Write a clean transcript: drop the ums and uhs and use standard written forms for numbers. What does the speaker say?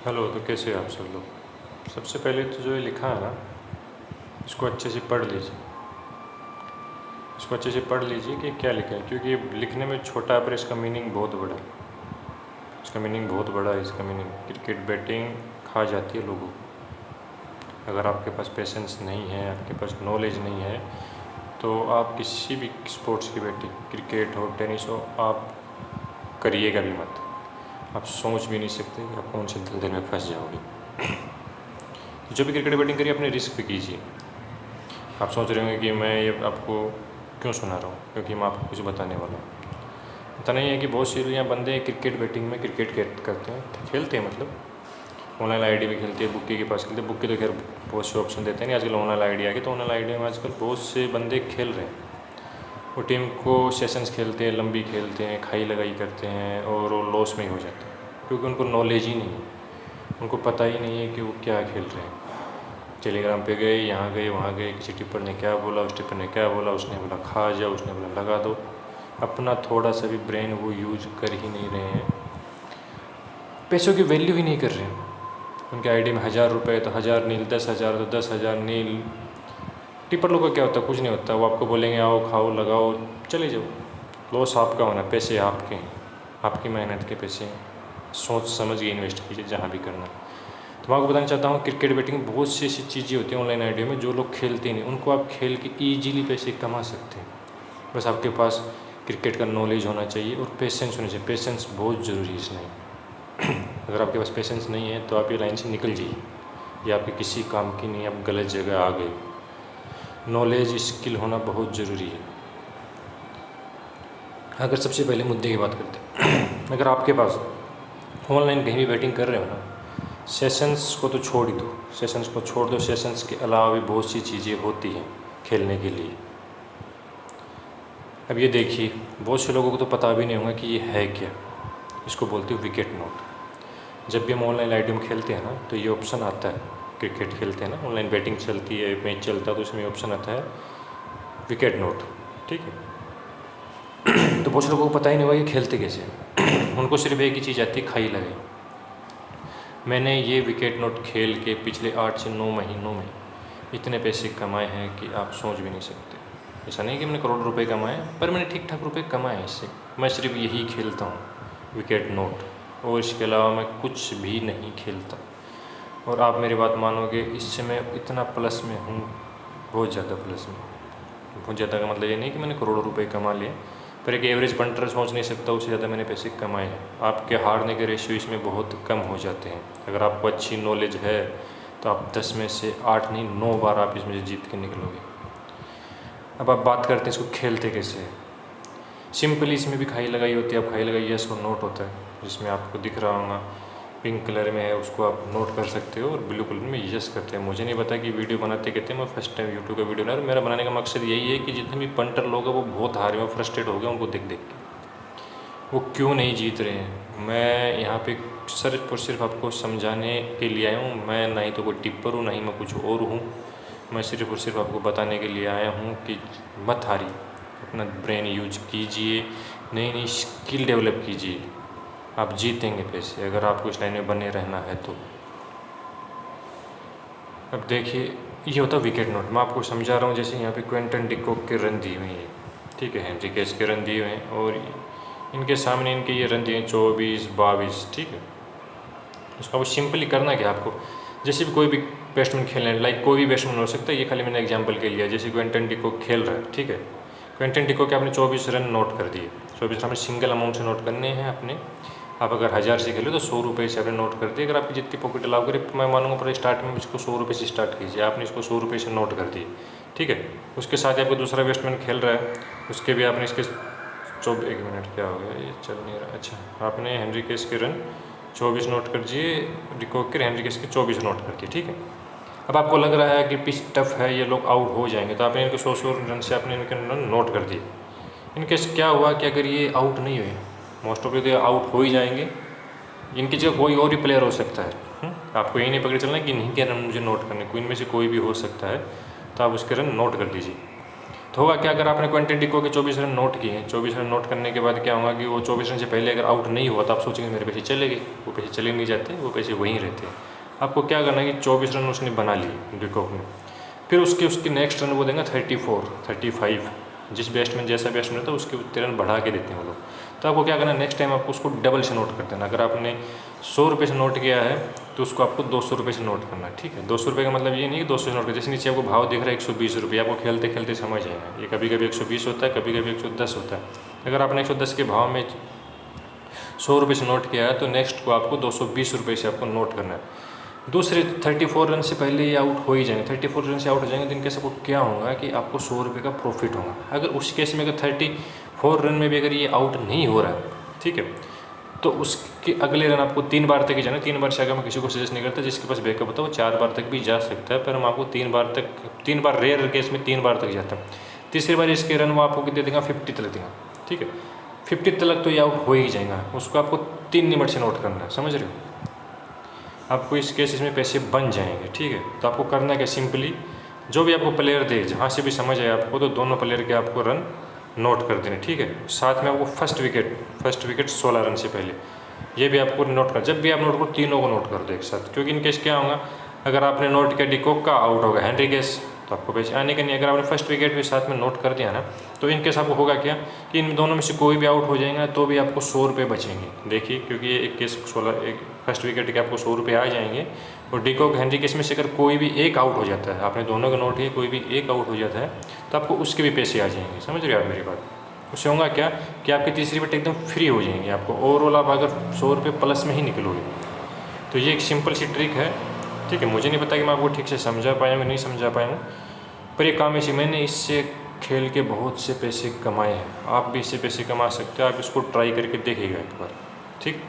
Hello. तो कैसे हैं आप सब लोग। सबसे पहले तो जो ये लिखा है ना, इसको अच्छे से पढ़ लीजिए। इसको अच्छे से पढ़ लीजिए कि क्या लिखा है, क्योंकि ये लिखने में छोटा है पर इसका मीनिंग बहुत बड़ा है। इसका मीनिंग बहुत बड़ा है। इसका मीनिंग क्रिकेट बैटिंग खा जाती है लोगों को। अगर आपके पास पेशेंस नहीं है, आपके पास नॉलेज नहीं है, तो आप किसी भी स्पोर्ट्स की बैटिंग, क्रिकेट हो, टेनिस हो, आप करिएगा भी मत। आप सोच भी नहीं सकते कि आप कौन से दलदल में फंस जाओगे। तो जब भी क्रिकेट बैटिंग करिए अपने रिस्क पे कीजिए। आप सोच रहे होंगे कि मैं ये आपको क्यों सुना रहा हूँ, क्योंकि मैं आपको कुछ बताने वाला हूँ। पता नहीं है कि बहुत से यहाँ बंदे क्रिकेट बैटिंग में क्रिकेट करते हैं, खेलते हैं, मतलब ऑनलाइन आईडी में खेलते हैं, बुक्की के पास खेलते हैं। बुक्की तो खैर बहुत से ऑप्शन देते हैं नहीं, आजकल ऑनलाइन आईडी आ गई, तो ऑनलाइन आईडी में आजकल बहुत से बंदे खेल रहे हैं। वो टीम को सेशंस खेलते हैं, लंबी खेलते हैं, खाई लगाई करते हैं, और वो लॉस में ही हो जाते हैं, क्योंकि उनको नॉलेज ही नहीं है। उनको पता ही नहीं है कि वो क्या खेल रहे हैं। टेलीग्राम पे गए, यहाँ गए, वहाँ गए, किसी टिप्पर ने क्या बोला, उस टिप्पर ने क्या बोला, उसने बोला खा जाओ, उसने बोला लगा दो। अपना थोड़ा सा भी ब्रेन वो यूज कर ही नहीं रहे हैं। पैसों की वैल्यू ही नहीं कर रहे हैं। उनके आईडी में 1000 रुपये तो 1000 नील, 10,000 तो 10,000 नील। टिप्पर लोगों का क्या होता है, कुछ नहीं होता। वो आपको बोलेंगे आओ खाओ लगाओ चले जाओ। लॉस आपका होना, पैसे आपके हैं, आपकी मेहनत के पैसे हैं। सोच समझ के इन्वेस्ट कीजिए जहाँ भी करना। तो मैं आपको बताना चाहता हूँ, क्रिकेट बैटिंग बहुत सी ऐसी चीज़ें होती हैं ऑनलाइन आईडिया में जो लोग खेलते नहीं, उनको आप खेल के ईजिली पैसे कमा सकते हैं। बस आपके पास क्रिकेट का नॉलेज होना चाहिए और पेशेंस होना चाहिए। पेशेंस बहुत ज़रूरी है इस लाइन। अगर आपके पास पेशेंस नहीं है तो आप ये लाइन से निकल जाइए, ये आपके किसी काम की नहीं, आप गलत जगह आ गए। नॉलेज स्किल होना बहुत ज़रूरी है। अगर सबसे पहले मुद्दे की बात करते हैं, अगर आपके पास ऑनलाइन कहीं भी बैटिंग कर रहे हो ना, सेशंस को तो छोड़ ही दो, सेशंस को छोड़ दो। सेशंस के अलावा भी बहुत सी चीज़ें होती हैं खेलने के लिए। अब ये देखिए, बहुत से लोगों को तो पता भी नहीं होगा कि ये है क्या। इसको बोलते हैं विकेट नोट। जब भी हम ऑनलाइन आईडी में खेलते हैं ना, तो ये ऑप्शन आता है, क्रिकेट खेलते हैं ना, ऑनलाइन बैटिंग चलती है, मैच चलता है, तो उसमें ऑप्शन आता है विकेट नोट, ठीक है। तो बहुत से लोगों को पता ही नहीं होगा ये खेलते कैसे हैं। उनको सिर्फ एक ही चीज़ आती है, खाई लगे। मैंने ये विकेट नोट खेल के पिछले 8 से 9 महीनों में इतने पैसे कमाए हैं कि आप सोच भी नहीं सकते। ऐसा नहीं कि मैंने करोड़ रुपए कमाए, पर मैंने ठीक ठाक रुपए कमाए हैं इससे। मैं सिर्फ यही खेलता हूँ, विकेट नोट, और इसके अलावा मैं कुछ भी नहीं खेलता। और आप मेरी बात मानोगे, इससे मैं इतना प्लस में हूँ, बहुत ज़्यादा प्लस में। बहुत ज़्यादा का मतलब ये नहीं कि मैंने करोड़ों रुपए कमा लिए, पर एक एवरेज पंटर सोच नहीं सकता उससे ज़्यादा मैंने पैसे कमाए हैं। आपके हारने के रेशियो इसमें बहुत कम हो जाते हैं। अगर आपको अच्छी नॉलेज है तो आप 10 में से 8 नहीं 9 बार आप इसमें से जीत के निकलोगे। अब आप बात करते हैं इसको खेलते कैसे है। सिंपली इसमें भी खाई लगाई होती है। अब खाई लगाई यस और नोट होता है, जिसमें आपको दिख रहा होगा पिंक कलर में है, उसको आप नोट कर सकते हो, और ब्लू कलर में यस करते हैं। मुझे नहीं पता कि वीडियो बनाते कहते हैं, मैं फर्स्ट टाइम यूट्यूब का वीडियो बना रहा हूँ। मेरा बनाने का मकसद यही है कि जितने भी पंटर लोग हैं वो बहुत हारे हैं, फ्रस्ट्रेट हो गए उनको देख देख के, वो क्यों नहीं जीत रहे हैं। मैं यहाँ पे सिर्फ और सिर्फ आपको समझाने के लिए आया हूँ। मैं ना ही तो कोई टिप्पर हूँ, ना ही मैं कुछ और हूँ। मैं सिर्फ और सिर्फ आपको बताने के लिए आया हूँ कि मत हारिए, अपना ब्रेन यूज कीजिए, नई नई स्किल डेवलप कीजिए, आप जीतेंगे पैसे, अगर आपको इस लाइन में बने रहना है तो। अब देखिए, ये होता है विकेट नोट। मैं आपको समझा रहा हूँ, जैसे यहाँ पे क्विंटन डिकॉक के रन दिए हुए हैं, ठीक है, हेनरी कैश के रन दिए हुए हैं, और इनके सामने इनके ये रन दिए हैं 24, 22, ठीक है। उसका वो सिंपली करना क्या आपको, जैसे भी कोई भी बैट्समैन खेलना है, लाइक कोई भी बैट्समैन हो सकता है, ये खाली मैंने एग्जांपल के लिया। जैसे क्विंटन डिकॉक खेल रहा है, ठीक है, क्विंटन डिकॉक के आपने 24 रन नोट कर दिए। 24 रन सिंगल अमाउंट से नोट करने हैं अपने। आप अगर 1000 से खेलो तो 100 रुपये से आपने नोट कर दिए। अगर आपकी जितनी पॉकेट अलाउ करे, मैं मानूंगा पर स्टार्ट में इसको 100 रुपये से स्टार्ट कीजिए। आपने इसको 100 रुपये से नोट कर दिए, ठीक है। उसके साथ ही आपको दूसरा बैट्समैन खेल रहा है, उसके भी आपने इसके 1 मिनट क्या हो गया, ये चल नहीं रहा। अच्छा, आपने हेनरी केस के रन 24 नोट कर दिए, डिकॉक के हेनरी केस के 24 नोट कर दिए, ठीक है। अब आपको लग रहा है कि पिच टफ है, ये लोग आउट हो जाएंगे, तो आपने इनके 100 रन से आपने इनके रन नोट कर दिए। इनकेस क्या हुआ कि अगर ये आउट नहीं हुए, मोस्ट ऑफ तो आउट हो ही जाएंगे, इनकी जगह कोई और ही प्लेयर हो सकता है। आपको यही नहीं पकड़ चलना कि इन्हीं के रन मुझे नोट करने, कोई इनमें से कोई भी हो सकता है, तो आप उसके रन नोट कर लीजिए। तो होगा क्या, अगर आपने क्वेंटिन डिको के 24 रन नोट किए हैं, 24 रन नोट करने के बाद क्या होगा कि वो 24 रन से पहले अगर आउट नहीं हुआ तो आप सोचेंगे मेरे पैसे चले गए। वो पैसे चले नहीं जाते, वो पैसे वहीं रहते हैं। आपको क्या करना है कि 24 रन उसने बना लिए डिकॉक ने, फिर उसके नेक्स्ट रन वो देंगे 34, 35। जिस बैट्समैन जैसा बैट्समैन रहता है उसके उतने रन बढ़ा के देते हैं वो लोग। तो आपको क्या करना है, नेक्स्ट टाइम आपको उसको डबल से नोट कर देना। अगर आपने 100 रुपये से नोट किया है तो उसको आपको 200 रुपये से नोट करना है, ठीक है। 200 रुपये का मतलब ये नहीं कि 200 से नोट कर, जैसे नीचे आपको भाव दिख रहा है 120 रुपये, आपको खेलते खेलते समझ आएगा ये कभी कभी 120 होता है, कभी कभी 110 होता है। अगर आपने 110 के भाव में 100 रुपये से नोट किया है तो नेक्स्ट को आपको 220 रुपये से आपको नोट करना है। दूसरे 34 रन से पहले ये आउट हो ही जाएंगे, 34 रन से आउट हो जाएंगे तो इनके सबको क्या होगा कि आपको 100 रुपये का प्रॉफिट होगा। अगर उस केस में अगर 34 रन में भी अगर ये आउट नहीं हो रहा है, ठीक है, तो उसके अगले रन आपको 3 बार तक ही जाना। 3 बार से आगे मैं किसी को सजेस्ट नहीं करता, जिसके पास बैकअप होता है वो 4 बार तक भी जा सकता है, पर हम आपको 3 बार रेयर केस में 3 बार तक जाता है। तीसरी बार इसके रन वो आपको दे देगा 50 तक देगा, ठीक है। 50 तक तो ये आउट हो ही जाएगा, उसको आपको 3 नंबर से नोट करना है, समझ रहे हो। आपको इस केस में पैसे बन जाएंगे, ठीक है। तो आपको करना क्या, सिंपली जो भी आपको प्लेयर दे, जहाँ से भी समझ आए आपको, तो दोनों प्लेयर के आपको रन नोट कर देने, ठीक है। साथ में आपको फर्स्ट विकेट 16 रन से पहले ये भी आपको नोट कर, जब भी आप नोट करो तीनों को नोट कर दो एक साथ, क्योंकि इन केस क्या होगा, अगर आपने नोट किया डिकॉक का, आउट होगा हेनरी केस, तो आपको पैसे आने का नहीं। अगर आपने फर्स्ट विकेट भी साथ में नोट कर दिया ना, तो इन केस आपको होगा क्या कि इन दोनों में से कोई भी आउट हो जाएगा तो भी आपको 100 रुपये बचेंगे। देखिए, क्योंकि ये एक केस 16, एक फर्स्ट विकेट के आपको 100 रुपये आ जाएंगे, और डिकॉक हेनरी केस में से अगर कोई भी एक आउट हो जाता है, आपने दोनों का नोट किया, कोई भी एक आउट हो जाता है तो आपको उसके भी पैसे आ जाएंगे, समझ रहे हो आप मेरी बात। उससे होगा क्या कि आपकी तीसरी बेट एकदम फ्री हो जाएंगे, आपको ओवरऑल आप अगर 100 रुपये प्लस में ही निकलोगे। तो ये एक सिंपल सी ट्रिक है, ठीक है। मुझे नहीं पता कि मैं आपको ठीक से समझा पाया हूँ नहीं समझा पाया हूँ, पर ये काम ऐसी, मैंने इससे खेल के बहुत से पैसे कमाए हैं। आप भी इससे पैसे कमा सकते हो, आप इसको ट्राई करके देखिएगा एक बार, ठीक।